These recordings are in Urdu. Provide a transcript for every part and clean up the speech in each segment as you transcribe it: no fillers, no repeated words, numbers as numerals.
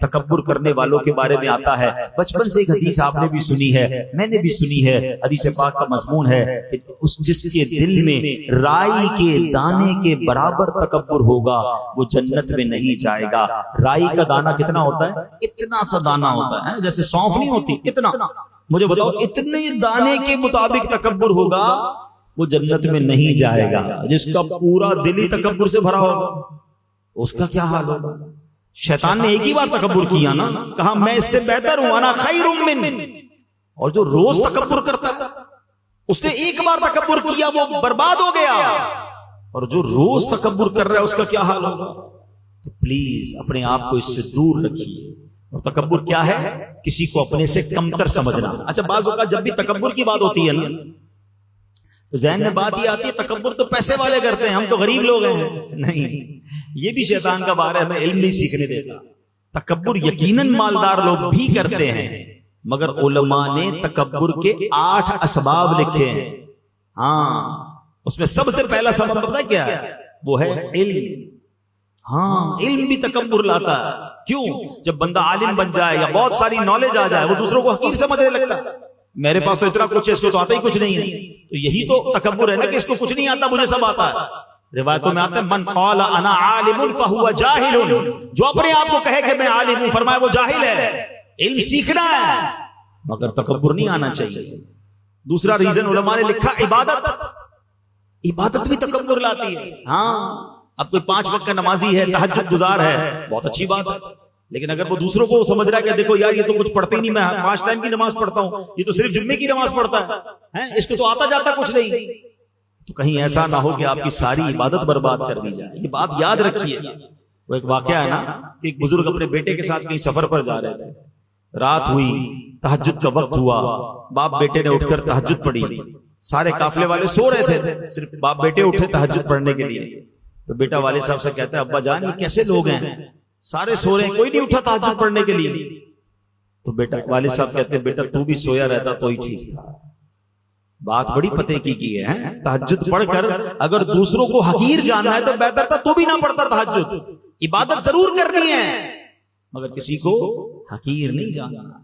تکبر کرنے والوں کے بارے میں آتا ہے. بچپن سے ایک حدیث آپ نے بھی سنی ہے, میں نے بھی سنی ہے. حدیث پاک کا مضمون ہے کہ جس کے دل میں رائی کے دانے کے برابر تکبر ہوگا وہ جنت میں نہیں جائے گا. رائی کا دانہ کتنا ہوتا ہے؟ اتنا سا دانہ ہوتا ہے, جیسے سونف نہیں ہوتی, اتنا. مجھے بتاؤ, اتنے دانے کے مطابق تکبر ہوگا وہ جنت میں نہیں جائے گا. جس کا پورا دل ہی تکبر سے بھرا ہوگا اس کا کیا حال ہوگا؟ شیطان نے ایک ہی بار تکبر کیا نا, کہا میں اس سے بہتر ہوں, انا خیر من. اور جو روز تکبر کرتا ہے اس نے ایک بار تکبر کیا وہ برباد ہو گیا, اور جو روز تکبر کر رہا ہے اس کا کیا حال ہوگا؟ تو پلیز اپنے آپ کو اس سے دور رکھیے. اور تکبر کیا ہے؟ کسی کو اپنے سے کمتر سمجھنا. اچھا, بعض اوقات جب بھی تکبر کی بات ہوتی ہے نا تو ذہن میں بات یہ آتی ہے تکبر تو پیسے والے کرتے ہیں, ہم تو غریب لوگ ہیں. نہیں, یہ بھی شیطان کا بار ہے, ہمیں علم نہیں سیکھنے دیتا. تکبر یقیناً مالدار لوگ بھی کرتے ہیں, مگر علماء نے تکبر کے 8 اسباب لکھے ہیں. ہاں, اس میں سب سے پہلا سبب پتہ ہے کیا ہے؟ وہ ہے علم. ہاں, علم بھی تکبر لاتا ہے. کیوں؟ جب بندہ عالم بن جائے یا بہت ساری نالج آ جائے وہ دوسروں کو حقیر سمجھنے لگتا ہے. میرے پاس تو اتنا کچھ ہے, اس کو تو آتا ہی کچھ نہیں ہے. تو یہی تو تکبر ہے نا کہ اس کو کچھ نہیں آتا, مجھے سب آتا ہے. روایتوں میں آتا ہے من قال انا عالم فهو جاہل, جو اپنے آپ کو کہے کہ میں عالم ہوں, فرمایا وہ جاہل ہے. علم سیکھنا ہے مگر تکبر نہیں آنا چاہیے. دوسرا ریزن علماء نے لکھا عبادت. عبادت بھی تکبر لاتی ہے. ہاں, اب کوئی 5 وقت کا نمازی ہے, تہجد گزار ہے, بہت اچھی بات ہے, لیکن اگر وہ دوسروں کو سمجھ رہا ہے کہ دیکھو یار یہ تو کچھ پڑھتے ہی نہیں, میں 5 ٹائم کی نماز پڑھتا ہوں, یہ تو صرف جمعے کی نماز پڑھتا ہے, اس کو تو آتا جاتا کچھ نہیں, تو کہیں ایسا نہ ہو کہ آپ کی ساری عبادت برباد کر دی جائے. یہ بات یاد رکھیے. وہ ایک واقعہ ہے نا کہ ایک بزرگ اپنے بیٹے کے ساتھ کہیں سفر پر جا رہے تھے. رات ہوئی, تہجد کا وقت ہوا, باپ بیٹے نے اٹھ کر تہجد پڑھی. سارے قافلے والے سو رہے تھے, صرف باپ بیٹے اٹھے تہجد پڑھنے کے لیے. تو بیٹا والد صاحب سے کہتا ہے ابا جان یہ کیسے لوگ ہیں, سارے سو رہے ہیں, کوئی نہیں اٹھا تہجد پڑھنے کے لیے. تو بیٹا والد صاحب کہتے ہیں بیٹا تو بھی سویا رہتا تو ہی ٹھیک تھا. بات بڑی پتے کی ہے. تہجد پڑھ کر اگر دوسروں کو حقیر جاننا ہے تو بہتر تھا تو بھی نہ پڑھتا تہجد. عبادت ضرور کرنی ہے مگر کسی کو حقیر نہیں جاننا.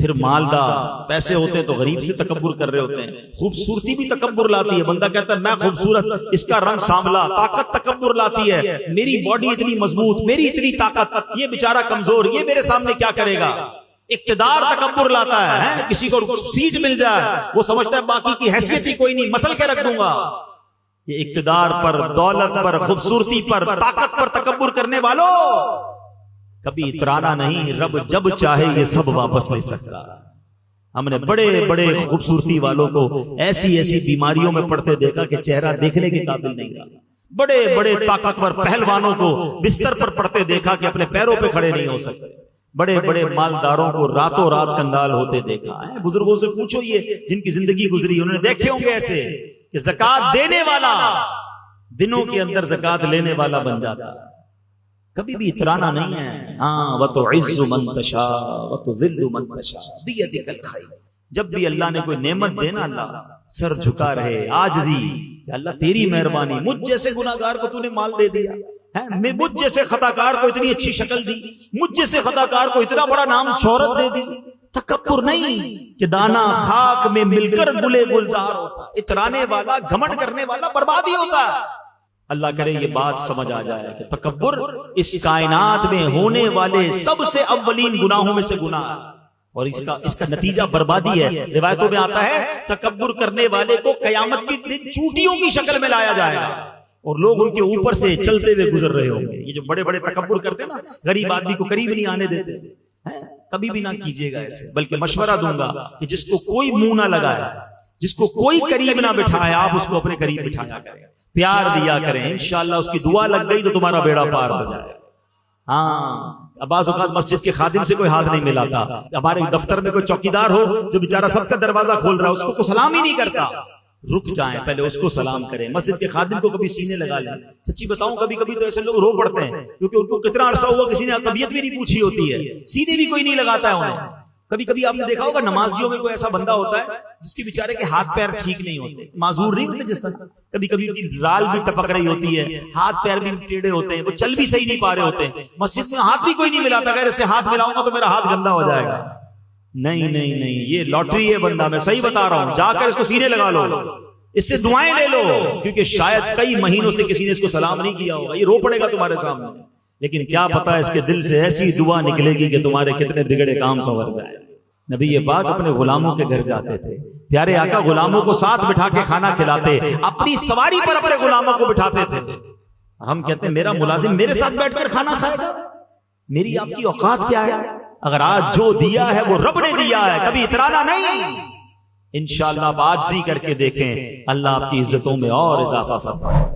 پھر مالدار, پیسے ہوتے تو غریب سے تکبر کر رہے ہوتے ہیں. خوبصورتی بھی تکبر لاتی ہے. بندہ کہتا ہے میں خوبصورت, اس کا رنگ سانولا. طاقت تکبر لاتی ہے, میری باڈی اتنی مضبوط, میری اتنی طاقت, یہ بیچارہ کمزور, یہ میرے سامنے کیا کرے گا. اقتدار تکبر لاتا ہے. کسی کو سیٹ مل جائے وہ سمجھتا ہے باقی کی حیثیت ہی کوئی نہیں, مسل کے رکھ دوں گا. یہ اقتدار پر, دولت پر, خوبصورتی پر, طاقت پر تکبر کرنے والوں کبھی اترانا نہیں. رب جب چاہے یہ سب واپس لے سکتا. ہم نے بڑے بڑے خوبصورتی والوں کو ایسی ایسی بیماریوں میں پڑتے دیکھا کہ چہرہ دیکھنے کے قابل نہیں رہا. بڑے بڑے طاقتور پہلوانوں کو بستر پر پڑتے دیکھا کہ اپنے پیروں پہ کھڑے نہیں ہو سکتے. بڑے بڑے مالداروں کو راتوں رات کنگال ہوتے دیکھا ہے. بزرگوں سے پوچھو یہ جن کی زندگی گزری انہوں نے دیکھے ہوں گے ایسے کہ زکات دینے والا دنوں کے اندر زکات لینے والا بن جاتا. کبھی بھی اترانا نہیں ہے. ہاں, وَتُعِزُّ مَن تَشَاءُ وَتُذِلُّ مَن تَشَاءُ بِيَدِكَ الْخَيْرُ. جب بھی اللہ نے کوئی نعمت دینا اللہ سر جھکا رہے, عاجزی, کہ اللہ تیری مہربانی, مجھ جیسے گناہگار کو تو نے مال دے دیا, مجھ جیسے خطاکار کو اتنی اچھی شکل دی, مجھ جیسے خطاکار کو اتنا بڑا نام شہرت دے دی. تکبر نہیں کہ دانا خاک میں مل کر گلے گلزار ہوتا. اترانے والا, گھمنڈ کرنے والا بربادی ہوتا. اللہ کرے یہ بات سمجھ آ جائے کہ تکبر اس کائنات میں ہونے والے سب سے اولین گناہوں میں سے گناہ, اور اس کا نتیجہ بربادی ہے. روایتوں میں آتا ہے تکبر کرنے والے کو قیامت کی دن چوٹیوں کی شکل میں لایا جائے گا اور لوگ ان کے اوپر سے چلتے ہوئے گزر رہے ہوں گے. یہ جو بڑے بڑے تکبر کرتے ہیں نا, غریب آدمی کو قریب نہیں آنے دیتے, کبھی بھی نہ کیجیے گا ایسے. بلکہ مشورہ دوں گا کہ جس کو کوئی منہ نہ لگائے, جس کو کوئی قریب نہ بٹھائے, آپ اس کو اپنے قریب بٹھایا کریں, پیار دیا کریں. انشاءاللہ اس کی دعا لگ گئی تو تمہارا بیڑا پار ہو جائے. ہاں, بعض اوقات مسجد کے خادم سے کوئی ہاتھ نہیں ملاتا. ہمارے دفتر میں کوئی چوکیدار ہو جو بیچارہ سب کا دروازہ کھول رہا ہے, اس کو کوئی سلام ہی نہیں کرتا. رک جائیں, پہلے اس کو سلام کریں. مسجد کے خادم کو کبھی سینے لگا لیں. سچی بتاؤں کبھی کبھی تو ایسے لوگ رو پڑتے ہیں کیونکہ ان کو کتنا عرصہ ہوا کسی نے طبیعت بھی نہیں پوچھی ہوتی ہے, سینے بھی کوئی نہیں لگاتا ہے انہیں. کبھی کبھی آپ نے دیکھا ہوگا نمازیوں میں کوئی ایسا بندہ ہوتا ہے جس کے بیچارے کے ہاتھ پیر ٹھیک نہیں ہوتے، معذور نہیں ہوتے، جس طرح کبھی کبھی رال بھی ٹپک رہی ہوتی ہے، ہاتھ پیر بھی ٹیڑھے ہوتے ہیں، وہ چل بھی صحیح نہیں پا رہے ہوتے ہیں، مسجد میں ہاتھ بھی کوئی نہیں ملاتا، اگر اس سے ہاتھ ملاؤں گا تو میرا ہاتھ گندا ہو جائے گا۔ نہیں نہیں نہیں، یہ لاٹری ہے بندہ، میں صحیح بتا رہا ہوں، جا کر اس کو سینے لگا لو، اس سے دعائیں لے لو، کیونکہ شاید کئی مہینوں سے کسی نے اس کو سلام نہیں کیا ہوگا، یہ رو پڑے گا تمہارے سامنے، لیکن کیا پتا اس کے دل سے ایسی دعا نکلے گی کہ تمہارے کتنے بگڑے کام سنور جائے۔ نبی پاک اپنے غلاموں کے گھر جاتے تھے، پیارے آقا غلاموں کو ساتھ بٹھا کے کھانا کھلاتے، اپنی سواری پر اپنے غلاموں کو بٹھاتے تھے۔ ہم کہتے ہیں میرا ملازم میرے ساتھ بیٹھ کر کھانا کھائے گا، میری آپ کی اوقات کیا ہے؟ اگر آج جو دیا ہے وہ رب نے دیا ہے، کبھی اترانا نہیں۔ انشاءاللہ آپ عاجزی کر کے دیکھیں، اللہ آپ کی عزتوں میں اور اضافہ فرمائے۔